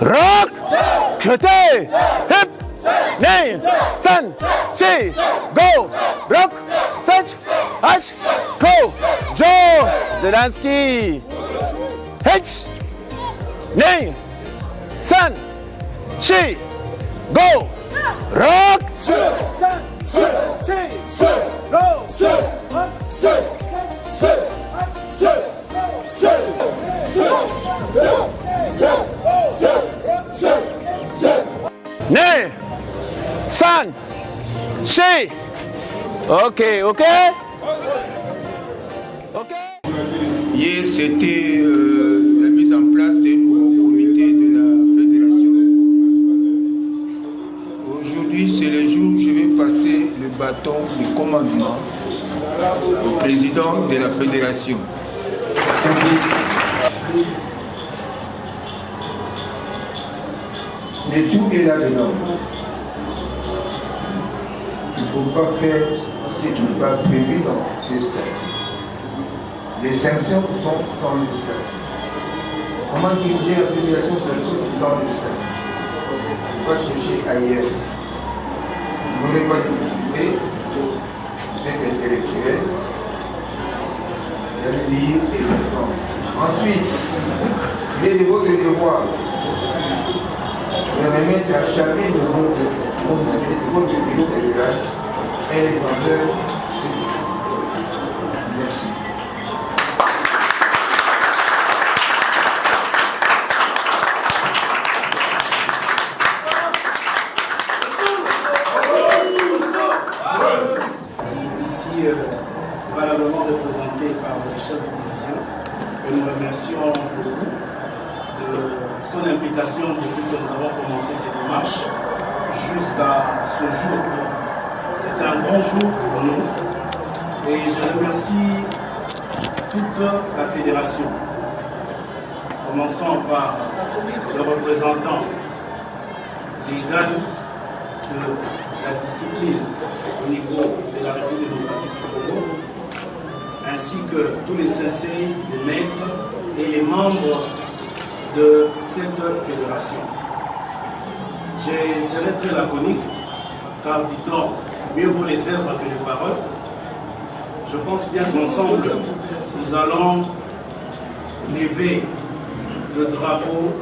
rock, côté, hip, nay, san, si, go, rock, set, H, go, Joe, Zelensky, H, nay, san, si, go, rock, Né, san, chi. Ok. Hier, c'était la mise en place d'un nouveau comité de la fédération. Aujourd'hui, c'est le jour où je vais passer le bâton de commandement au président de la fédération. Mais tout est là-dedans. Il ne faut pas faire ce qui n'est pas prévu dans ces statuts. Les sanctions sont dans les statuts. Comment diriger la fédération sanctionne dans les statuts? Il ne faut pas chercher ailleurs. Vous n'aurez pas de difficulté, vous êtes intellectuel, vous allez lire et comprendre. Ensuite, il est de votre devoir de remettre à chacun de votre bureau fédéral un exemplaire. Merci. Ici, valablement représenté par le chef de division, que nous remercions beaucoup de son implication depuis que nous avons commencé ces démarches jusqu'à ce jour. C'est un grand jour pour nous et je remercie toute la fédération, commençant par le représentant légal de la discipline au niveau de la République démocratique du Congo, ainsi que tous les sensei, les maîtres et les membres de cette fédération. Je serai très laconique, car dit-on, mieux vaut les œuvres que les paroles. Je pense bien qu'ensemble, nous allons lever le drapeau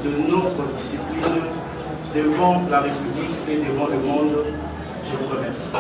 de notre discipline devant la République et devant le monde. Je vous remercie.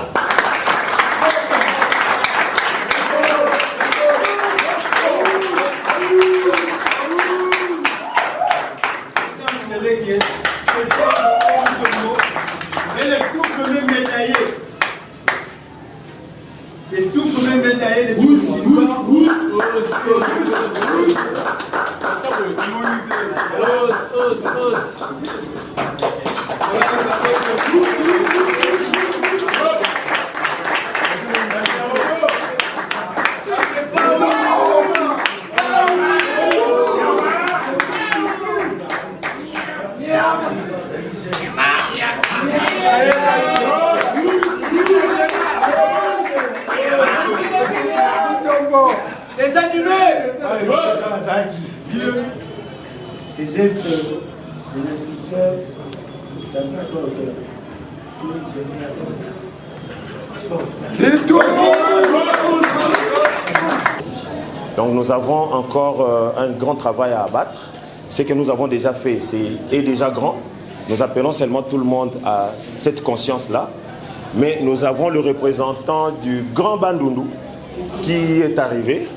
Les animés. Ces gestes de l'instructeur, ça me met à toi au cœur. Parce que j'aime bien. C'est tout. Donc nous avons encore un grand travail à abattre. Ce que nous avons déjà fait est déjà grand. Nous appelons seulement tout le monde à cette conscience-là. Mais nous avons le représentant du Grand Bandundu qui est arrivé,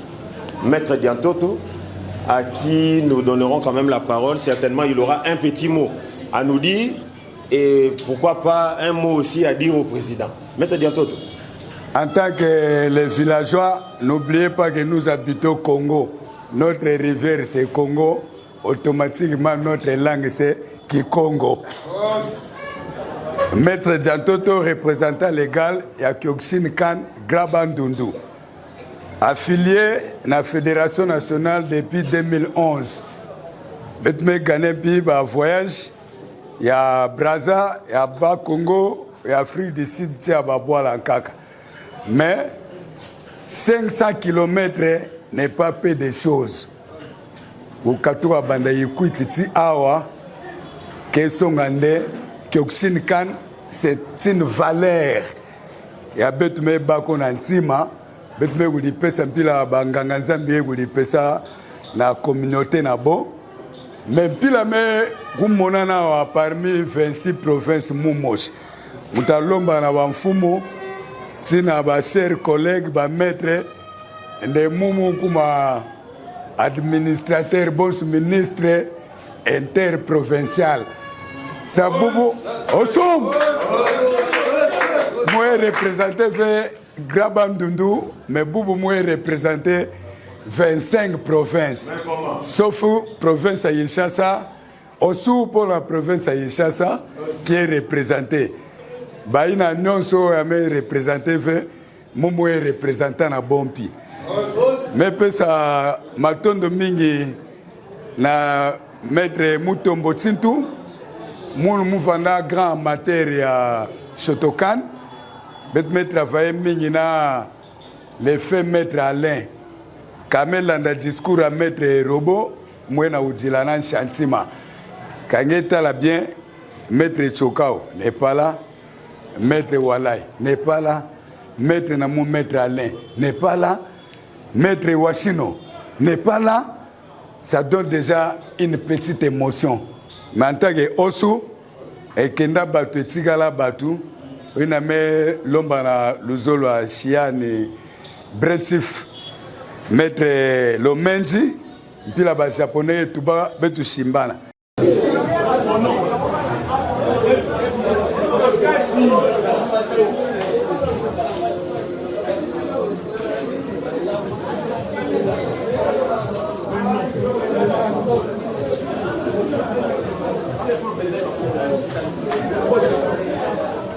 Maître Diantoto, à qui nous donnerons quand même la parole. Certainement, il aura un petit mot à nous dire et pourquoi pas un mot aussi à dire au président. Maître Diantoto. En tant que les villageois, n'oubliez pas que nous habitons au Congo. Notre rivière, c'est Congo. Automatiquement, notre langue, c'est Kikongo. Maître Diantoto, représentant légal, et à Kyokshin Khan, Grabandundu. Affilié à la Fédération nationale depuis 2011. Je gagné un voyage. Il y a Brazza, il y a Bas Congo, il y a Afrique du Sud, il y a Babois-Lankaka. Mais 500 km n'est pas peu de choses. Au Katoua Bandayikou Titi Awa, Kesongande, Kyokushin Kan, c'est une valeur. Ya betume bako na ntima, betume guli pesa mpila banganga nzambi guli pesa na communauté na bon. Mais mpila me kumonana wa parmi 26 provinces mumosh. Mutalomba na bamfumu, tina ba chers collègues, ba maître, de mumu kuma administrateur, bon ministre interprovincial. Sabubu, Osum! Moi représenté Grabandundu, mais Boubou moi représenté 25 provinces. Sauf province à Yeshasa, aussi pour la province à Yeshasa qui est représentée. Baïna Nyonso a représenté, moi représentant à Bompi. Mais peut ça, Matondo Mingi, na maître Mutombo Tsintou, mon mouvement grand matière à Chotokan. Je travaille avec les faits maître Alain. Quand il a discours à maître Robot, moi na udilana chantima. Quand il est bien, maître Chokao n'est pas là, maître Walai n'est pas là, maître Namou maître Alain n'est pas là, maître Washino n'est pas là. Ça donne déjà une petite émotion. Mais en tant que Osu, et Kenda Batu, Tigala Batu, on a mis l'homme à l'Uzolo à Chiane, Bretif, maître Lomenji, puis là-bas, japonais, Tuba, Betu Shimbana.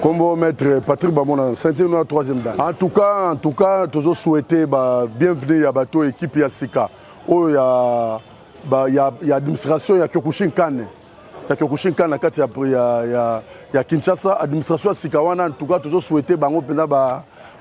Comme maître Patrick Bamona, c'est une troisième dame. En tout cas, toujours souhaité bienvenue à bateau équipe Yassika. Oh, il y a administration, il y a Kyokushin Kan. Il y a Kyokushin Kan, il y a Kinshasa, administration Sikawana. En tout cas, toujours souhaité bango pena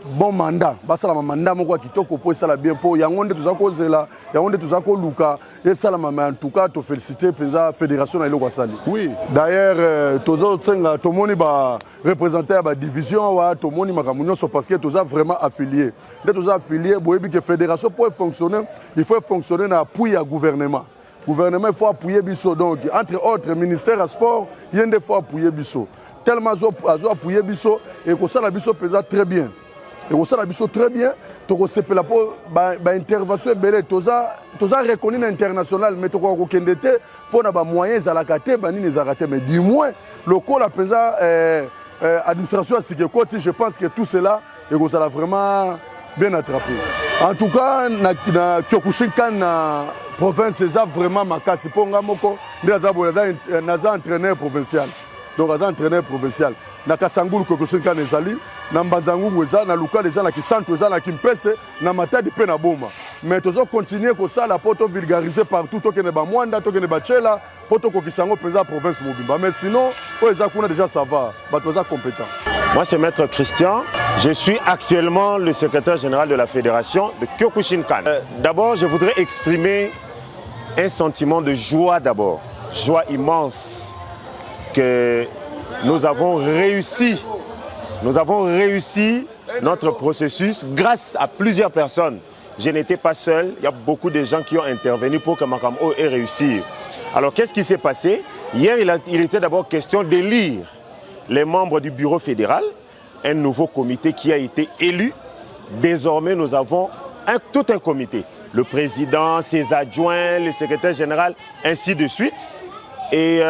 bon mandat. Basala mandat moko kitoko po sala bien po yangonde tuzako zela, yangonde tuzako luka et sala en tout cas te féliciter pesa fédération na iloko sali. Oui, d'ailleurs tozo tsenga tomoni ba représenter ba division wa tomoni makamunyo so parce que toza vraiment affilié. Dès toza affilié boyebi que fédération pour fonctionner, il faut fonctionner na appui à gouvernement. Gouvernement il faut appuyer biso donc entre autres ministère à sport, il y a des fois appuyer biso. Tellement azo appuyer biso et que ça la biso pesa très bien. Et on sait la biso très bien, tu sais la intervention belé, tu as reconnu international, mais tu as reconnu pour les moyens à la carte, mais du moins le col a pesé administration à Sikekoti, je pense que tout cela et ça l'a vraiment bien attrapé. En tout cas, na Kyokushin Kan na province ça vraiment makasi pour ngamoko, naza entraîneur provincial. Donc entraîneur provincial. Na Kasangulu Kyokushin Kan ezali. Na Mbanzangu eza na luka eza na Kisanto eza na Kimpese na Matadi pe na Boma mais tozo continuer ko ça la poto vulgariser partout to kene ba Mwanda to kene ba Chela poto ko Kisango pesa province mobimba mais sinon o eza kuna déjà ça va ba toza compétent. Moi c'est maître Christian, je suis actuellement le secrétaire général de la fédération de Kyokushin Kan. D'abord je voudrais exprimer un sentiment de joie d'abord, joie immense que nous avons réussi notre processus grâce à plusieurs personnes. Je n'étais pas seul, il y a beaucoup de gens qui ont intervenu pour que Makamo ait réussi. Alors qu'est-ce qui s'est passé? Hier, il était d'abord question d'élire les membres du bureau fédéral, un nouveau comité qui a été élu. Désormais, nous avons tout un comité. Le président, ses adjoints, le secrétaire général, ainsi de suite. Et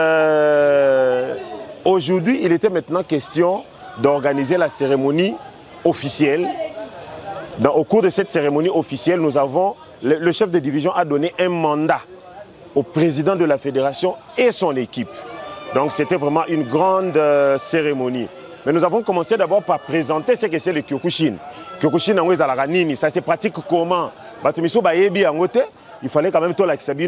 aujourd'hui, il était maintenant question d'organiser la cérémonie officielle. Au cours de cette cérémonie officielle, nous avons, le chef de division a donné un mandat au président de la fédération et son équipe. Donc c'était vraiment une grande cérémonie. Mais nous avons commencé d'abord par présenter ce que c'est le Kyokushin. Kyokushin, ça se pratique comment? Il fallait quand même tout l'accepter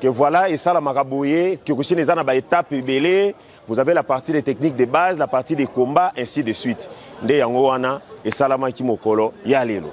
que voilà, et ça la maraboye, Kyokushin est dans étape belé. Vous avez la partie des techniques de base, la partie des combats, ainsi de suite. Nde yango wana, et salama kimokolo, yalelo.